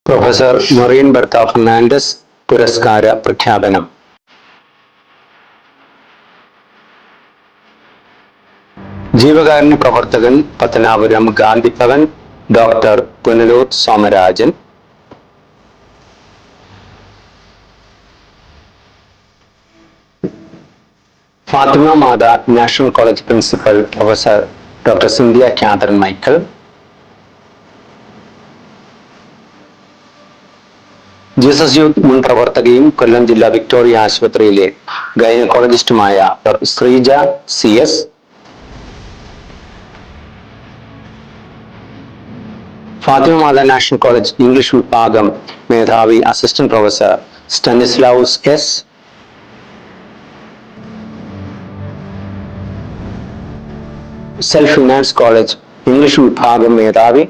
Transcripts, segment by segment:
Professor Maureen Bertha Fernandez പുരസ്കാര പ്രഖ്യാപനം. ജീവകാരുണ്യ പ്രവർത്തകൻ, Pathanapuram Gandhi Bhavan, doctor Punalur Somarajan. Fathima Matha national college principal professor doctor Sindhya Catherine Michael. Jesus youth മുൻ പ്രവർത്തകയും കൊല്ലം ജില്ലാ വിക്ടോറിയ ആശുപത്രിയിലെ ഗൈനക്കോളജിസ്റ്റുമായ doctor Sreeja CS. Fathima Matha national college English വിഭാഗം മേധാവി assistant professor Stanislaus S. Self finance college English വിഭാഗം മേധാവി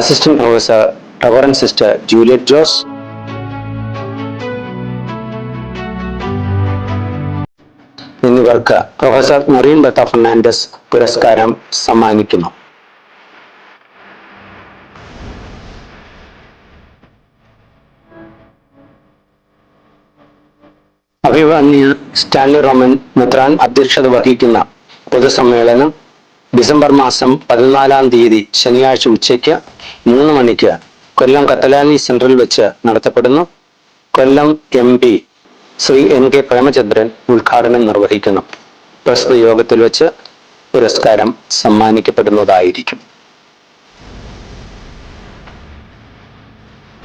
assistant professor reverend sister Juliet Jose. എന്നിവർക്ക് പ്രൊഫസർ മൊറീൻ ബെർത്ത ഫെർണാണ്ടസ് പുരസ്കാരം സമ്മാനിക്കുന്നു. അഭിവന്യ സ്റ്റാൻലി റോമൻ മെത്രാൻ അധ്യക്ഷത വഹിക്കുന്ന പൊതുസമ്മേളനം ഡിസംബർ മാസം 14-ാം തീയതി ശനിയാഴ്ച ഉച്ചയ്ക്ക് 3 മണിക്ക് കൊല്ലം കത്തലാനി സെന്ററിൽ വെച്ച് നടത്തപ്പെടുന്നു. കൊല്ലം MP ശ്രീ NK പ്രേമചന്ദ്രൻ ഉദ്ഘാടനം നിർവഹിക്കുന്നു. പ്രസ്തുത യോഗത്തിൽ വെച്ച് പുരസ്കാരം സമ്മാനിക്കപ്പെടുന്നതായിരിക്കും.